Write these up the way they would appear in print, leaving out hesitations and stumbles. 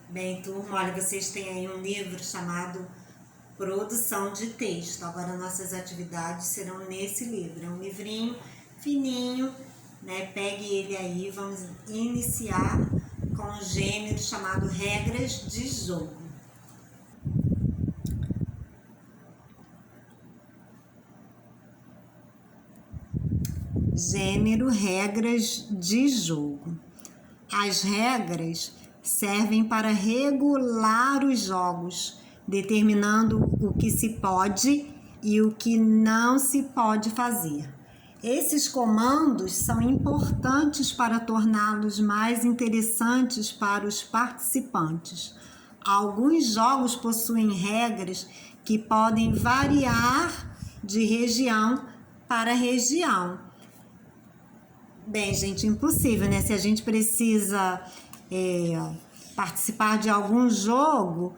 Bem, turma, olha, vocês têm aí um livro chamado Produção de Texto. Agora nossas atividades serão nesse livro. É um livrinho fininho, né? Pegue ele aí, vamos iniciar com um gênero chamado Regras de Jogo. Gênero Regras de Jogo. As regras servem para regular os jogos, determinando o que se pode e o que não se pode fazer. Esses comandos são importantes para torná-los mais interessantes para os participantes. Alguns jogos possuem regras que podem variar de região para região. Bem, gente, impossível, né? Se a gente precisa participar de algum jogo,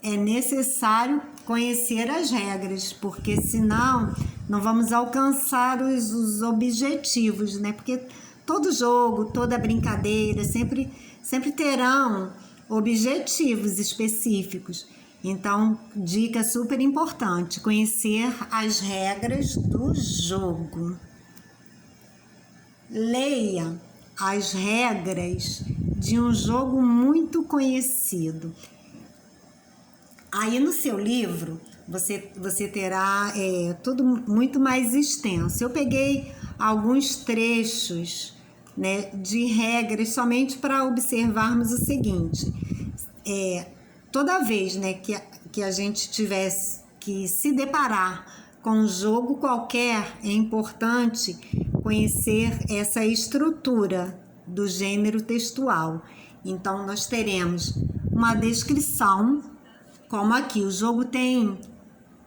é necessário conhecer as regras, porque senão não vamos alcançar os objetivos, né? Porque todo jogo, toda brincadeira sempre terão objetivos específicos. Então, dica super importante, conhecer as regras do jogo. Leia as regras de um jogo muito conhecido. Aí no seu livro você terá tudo muito mais extenso. Eu peguei alguns trechos, né, de regras somente para observarmos o seguinte: toda vez, né, que a gente tivesse que se deparar com um jogo qualquer, é importante conhecer essa estrutura do gênero textual. Então, nós teremos uma descrição, como aqui. O jogo tem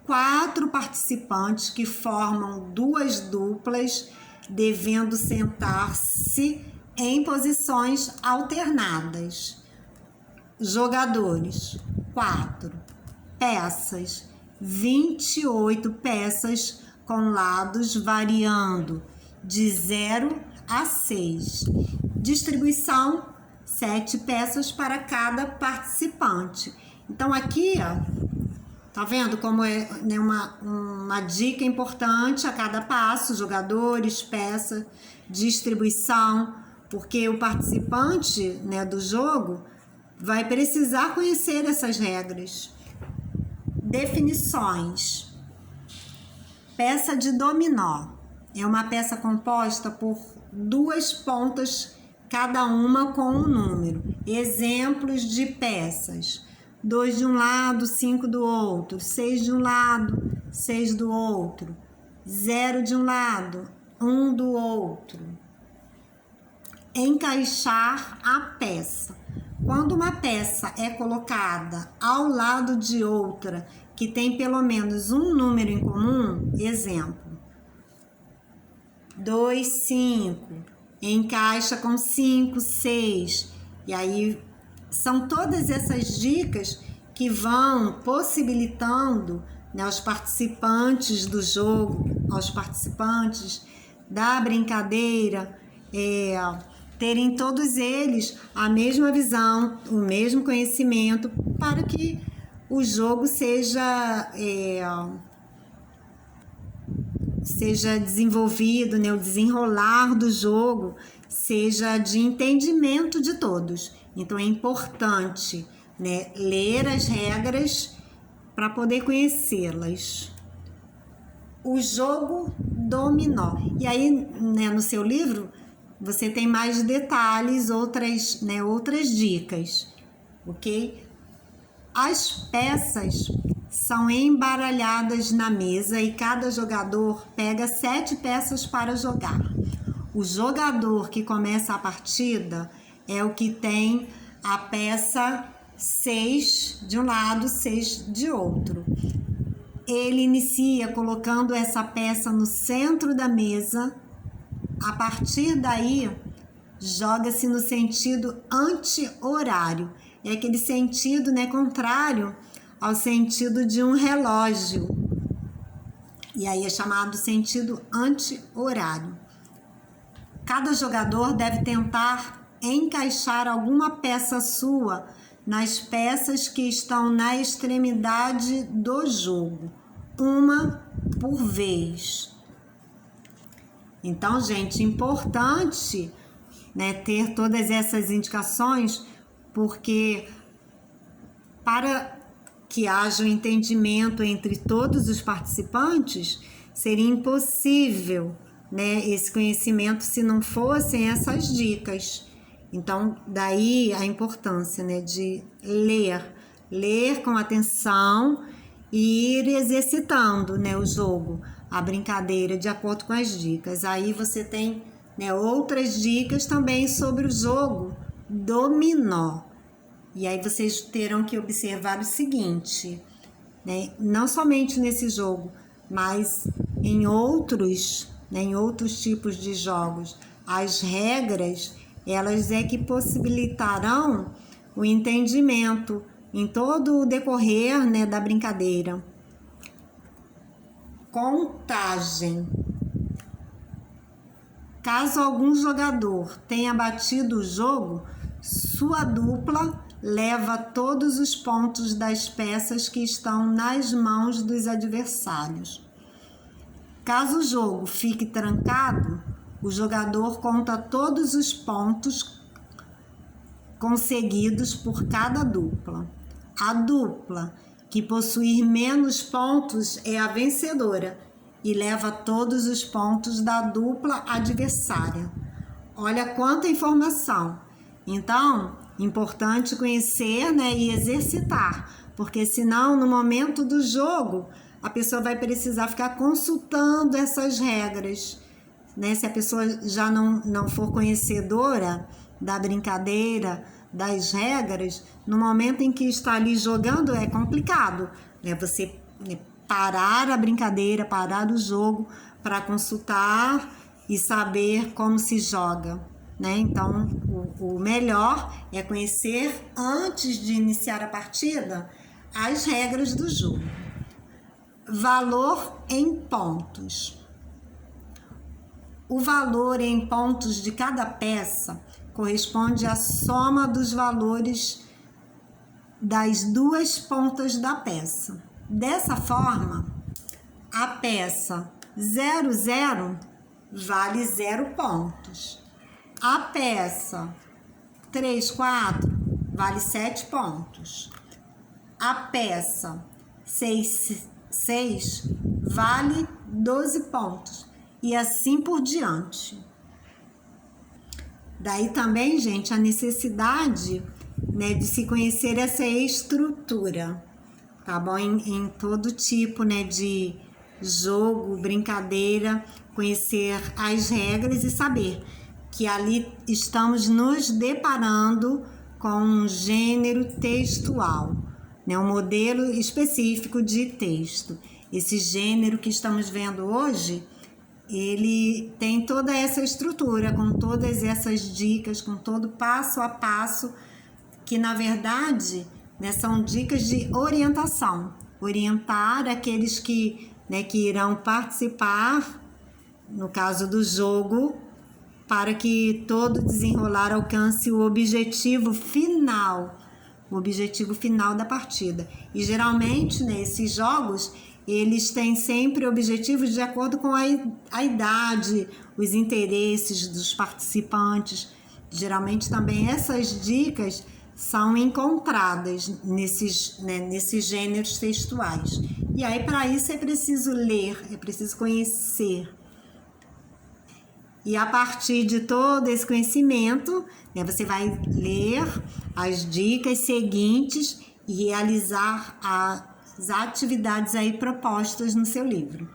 4 participantes que formam 2 duplas, devendo sentar-se em posições alternadas. Jogadores, 4. Peças, 28 peças com lados variando de 0 a 6. Distribuição, 7 peças para cada participante. Então aqui, ó, tá vendo como é, né, uma dica importante a cada passo: jogadores, peça, distribuição, porque o participante, né, do jogo vai precisar conhecer essas regras. Definições. Peça de dominó é uma peça composta por 2 pontas, cada uma com um número. Exemplos de peças: 2 de um lado, 5 do outro, 6 de um lado, 6 do outro, 0 de um lado, 1 do outro. Encaixar a peça. Quando uma peça é colocada ao lado de outra que tem pelo menos um número em comum, exemplo, 2, 5, encaixa com 5, 6. E aí são todas essas dicas que vão possibilitando, né, aos participantes do jogo, aos participantes da brincadeira, terem todos eles a mesma visão, o mesmo conhecimento, para que o jogo seja desenvolvido, né? O desenrolar do jogo seja de entendimento de todos. Então é importante, né, ler as regras para poder conhecê-las. O jogo dominó. E aí, né, no seu livro você tem mais detalhes, outras dicas, ok? As peças são embaralhadas na mesa e cada jogador pega 7 peças para jogar. O jogador que começa a partida é o que tem a peça 6 de um lado, 6 de outro. Ele inicia colocando essa peça no centro da mesa. A partir daí, joga-se no sentido anti-horário. É aquele sentido, né, contrário ao sentido de um relógio. E aí é chamado sentido anti-horário. Cada jogador deve tentar encaixar alguma peça sua nas peças que estão na extremidade do jogo, uma por vez. Então, gente, importante, né, ter todas essas indicações, porque para que haja um entendimento entre todos os participantes, seria impossível, né, esse conhecimento se não fossem essas dicas. Então, daí a importância, né, de ler com atenção e ir exercitando, né, o jogo, a brincadeira, de acordo com as dicas. Aí você tem, né, outras dicas também sobre o jogo dominó. E aí vocês terão que observar o seguinte, né, não somente nesse jogo, mas em outros, né, em outros tipos de jogos, as regras, elas é que possibilitarão o entendimento em todo o decorrer, né, da brincadeira. Contagem. Caso algum jogador tenha batido o jogo, sua dupla leva todos os pontos das peças que estão nas mãos dos adversários. Caso o jogo fique trancado, o jogador conta todos os pontos conseguidos por cada dupla. A dupla que possuir menos pontos é a vencedora e leva todos os pontos da dupla adversária. Olha quanta informação! Então, importante conhecer, né, e exercitar, porque senão no momento do jogo a pessoa vai precisar ficar consultando essas regras, né? Se a pessoa já não for conhecedora da brincadeira, das regras, no momento em que está ali jogando é complicado, né? Você parar a brincadeira, parar o jogo para consultar e saber como se joga, né? Então, o melhor é conhecer antes de iniciar a partida as regras do jogo. Valor em pontos. O valor em pontos de cada peça corresponde à soma dos valores das duas pontas da peça. Dessa forma, a peça 00 vale 0 pontos. A peça 34 vale 7 pontos. A peça 6 vale 12 pontos. E assim por diante. Daí também, gente, a necessidade, né, de se conhecer essa estrutura, tá bom? Em todo tipo, né, de jogo, brincadeira, conhecer as regras e saber que ali estamos nos deparando com um gênero textual, né, um modelo específico de texto. Esse gênero que estamos vendo hoje, ele tem toda essa estrutura, com todas essas dicas, com todo passo a passo, que na verdade, né, são dicas de orientação. Orientar aqueles que, né, que irão participar, no caso do jogo, para que todo desenrolar alcance o objetivo final da partida. E geralmente, né, esses jogos, eles têm sempre objetivos de acordo com a idade, os interesses dos participantes. Geralmente também essas dicas são encontradas nesses gêneros textuais. E aí, para isso, é preciso ler, é preciso conhecer. E a partir de todo esse conhecimento, né, você vai ler as dicas seguintes e realizar as atividades aí propostas no seu livro.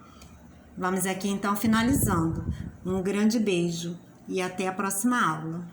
Vamos aqui então finalizando. Um grande beijo e até a próxima aula.